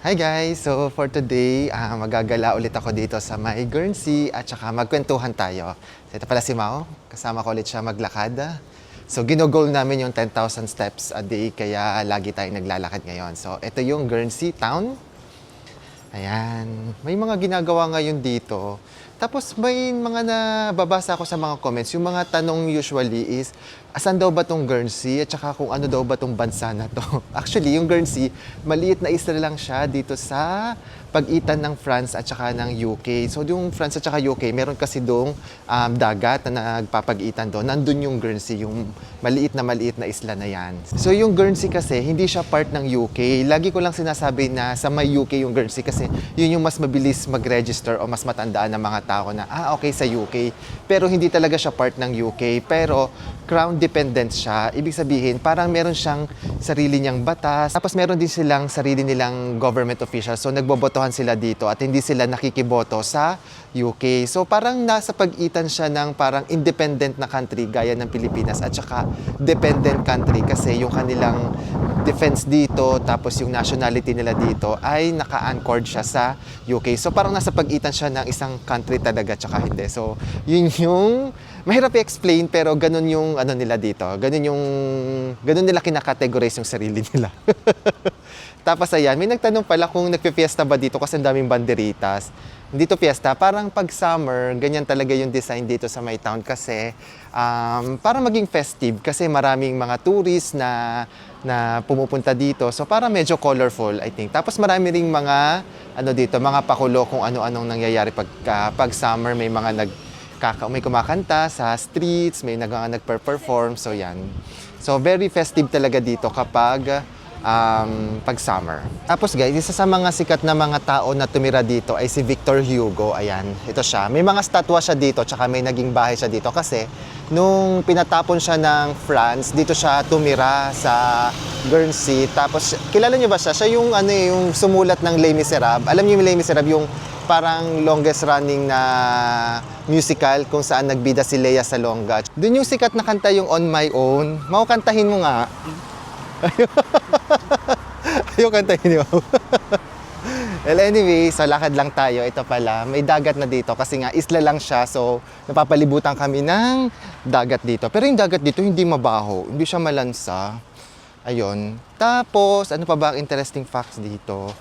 Hi guys! So for today, magagala ulit ako dito sa may Guernsey at saka magkwentuhan tayo. So ito pala si Mao, kasama ko ulit siya maglakad. So ginogol namin yung 10,000 steps a day kaya lagi tayong naglalakad ngayon. So ito yung Guernsey town. Ayan, may mga ginagawa ngayon dito. Tapos may mga nababasa ako sa mga comments. Yung mga tanong usually is, asan daw ba tong Guernsey? At saka kung ano daw ba tong bansa na to? Actually, yung Guernsey, maliit na isla lang siya dito sa pagitan ng France at saka ng UK. So yung France at saka UK, meron kasi doong dagat na nagpapagitan doon. Nandun yung Guernsey, yung maliit na isla na yan. So yung Guernsey kasi, hindi siya part ng UK. Lagi ko lang sinasabi na sa may UK yung Guernsey kasi yun yung mas mabilis mag-register o mas matandaan ng mga tao na, okay, sa UK. Pero hindi talaga siya part ng UK. Pero crown dependent siya. Ibig sabihin, parang meron siyang sarili niyang batas. Tapos meron din silang sarili nilang government officials. So nagbobotohan sila dito at hindi sila nakikiboto sa UK. So parang nasa pagitan siya ng parang independent na country gaya ng Pilipinas at saka dependent country kasi yung kanilang defense dito tapos yung nationality nila dito ay naka-anchored siya sa UK. So parang nasa pagitan siya ng isang country talaga tsaka hindi. So yun yung mahirap i-explain pero ganun yung ano nila dito. Ganun nila kinakategorize yung sarili nila. Tapos ayan, may nagtanong pala kung nagpe-fiesta ba dito kasi ang daming banderitas. Dito fiesta, parang pag summer, ganyan talaga yung design dito sa my town kasi para maging festive kasi maraming mga tourists na pumupunta dito. So para medyo colorful, I think. Tapos marami ring mga ano dito, mga pakulo kung ano-anong nangyayari pag summer, may mga may kumakanta sa streets, may nagper-perform, so yan. So very festive talaga dito kapag pag summer. Tapos guys, isa sa mga sikat na mga tao na tumira dito ay si Victor Hugo. Ayan, ito siya. May mga statwa siya dito, tsaka may naging bahay siya dito kasi nung pinatapon siya ng France, dito siya tumira sa Guernsey. Tapos kilala niyo ba siya? Siya yung yung sumulat ng Les Miserables. Alam niyo yung Les Miserables, yung parang longest running na musical kung saan nagbida si Lea Salonga. Doon yung sikat na kanta yung On My Own. Maukantahin mo nga. Ayaw kantahin mo. Well, anyway, so lakad lang tayo. Ito pala, may dagat na dito kasi nga isla lang siya. So, napapalibutan kami ng dagat dito. Pero yung dagat dito hindi mabaho, hindi siya malansa. Ayun. Tapos, ano pa ba ang interesting facts dito?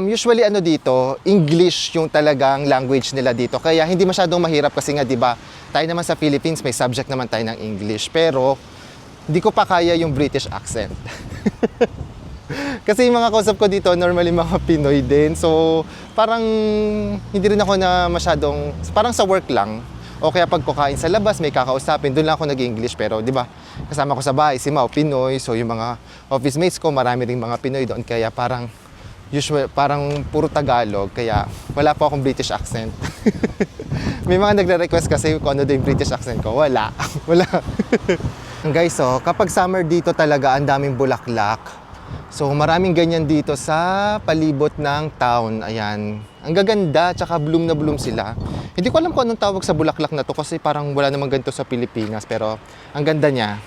Usually dito, English yung talagang language nila dito. Kaya hindi masyadong mahirap kasi nga 'di ba? Tayo naman sa Philippines may subject naman tayo ng English, pero hindi ko pa kaya yung British accent. Kasi yung mga kausap ko dito, normally mga Pinoy din. So, parang hindi rin ako na masyadong, parang sa work lang. O kaya pag kukain sa labas, may kakausapin, doon lang ako nag-English. Pero, di ba, kasama ko sa bahay, si Mao, Pinoy. So, yung mga office mates ko, marami ring mga Pinoy doon. Kaya parang, parang puro Tagalog. Kaya, wala po akong British accent. May mga nagre-request kasi kung ano din yung British accent ko. Wala. Wala. Guys, so kapag summer dito talaga ang daming bulaklak. So maraming ganyan dito sa palibot ng town. Ayan. Ang gaganda, tsaka bloom na bloom sila. Hindi ko alam kung anong tawag sa bulaklak na to kasi parang wala namang ganito sa Pilipinas. Pero ang ganda niya.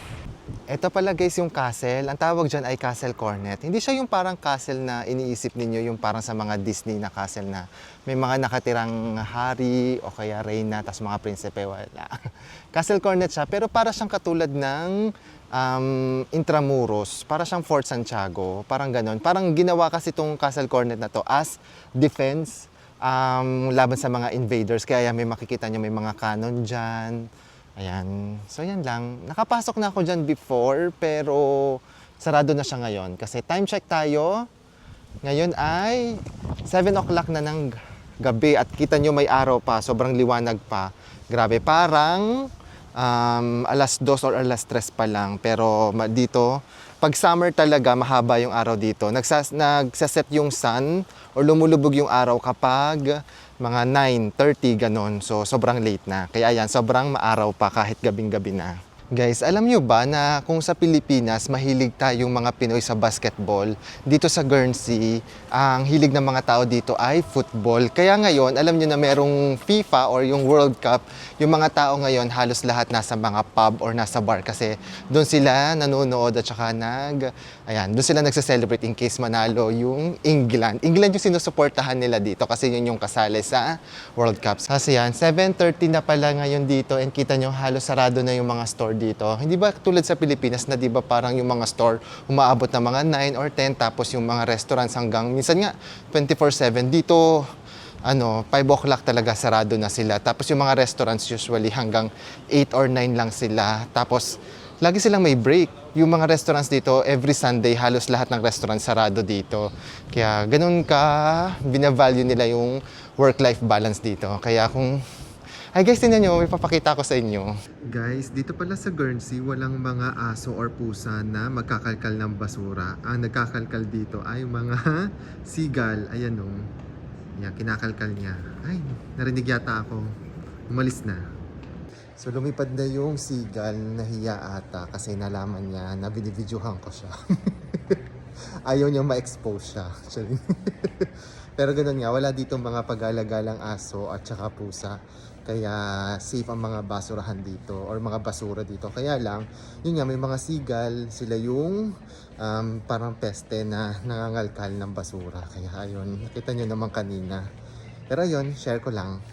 Ito pala guys yung castle. Ang tawag dyan ay Castle Cornet. Hindi siya yung parang castle na iniisip ninyo, yung parang sa mga Disney na castle na may mga nakatirang hari o kaya reyna, tas mga prinsipe, wala. Castle Cornet siya, pero para siyang katulad ng Intramuros. Para siyang Fort Santiago, parang ganon. Parang ginawa kasi itong Castle Cornet na to as defense laban sa mga invaders. Kaya may makikita nyo may mga cannon dyan. Ayan. So, yan lang. Nakapasok na ako dyan before, pero sarado na siya ngayon. Kasi time check tayo. Ngayon ay 7 o'clock na ng gabi at kita nyo may araw pa. Sobrang liwanag pa. Grabe. Parang alas 2 or alas 3 pa lang. Pero dito, pag summer talaga, mahaba yung araw dito. Nagsaset yung sun or lumulubog yung araw kapag mga 9:30 ganon. So sobrang late na. Kaya yan, sobrang maaraw pa kahit gabing-gabi na. Guys, alam nyo ba na kung sa Pilipinas mahilig tayong mga Pinoy sa basketball, dito sa Guernsey, ang hilig ng mga tao dito ay football. Kaya ngayon, alam nyo na merong FIFA or yung World Cup, yung mga tao ngayon halos lahat nasa mga pub or nasa bar kasi doon sila nanonood at saka doon sila nagse-celebrate in case manalo yung England. England yung sinusuportahan nila dito kasi yun yung kasali sa World Cup. Kasi yan, 7:30 na pala ngayon dito and kita nyo halos sarado na yung mga store dito. Hindi ba tulad sa Pilipinas na di ba parang yung mga store umaabot na mga 9 or 10 tapos yung mga restaurants hanggang minsan nga 24/7 dito 5 o'clock talaga sarado na sila. Tapos yung mga restaurants usually hanggang 8 or 9 lang sila. Tapos lagi silang may break. Yung mga restaurants dito every Sunday halos lahat ng restaurant sarado dito. Kaya ganun ka binavalue nila yung work-life balance dito. Kaya kung Hi guys, tingnan nyo, may papakita ko sa inyo. Guys, dito pala sa Guernsey, walang mga aso or pusa na magkakalkal ng basura. Ang nagkakalkal dito ay mga seagull. Ayan o. Yan, kinakalkal niya. Ay, narinig yata ako. Umalis na. So lumipad na yung seagull, nahiya ata kasi nalaman niya na binibidyohan ko siya. Ayaw niya ma-expose siya. Pero ganun nga, wala dito mga pag-alagalang aso at saka pusa. Kaya safe ang mga basurahan dito or mga basura dito. Kaya lang, yun nga, may mga seagull, sila yung parang peste na nangangalkal ng basura. Kaya ayun, nakita nyo naman kanina. Pero ayun, share ko lang.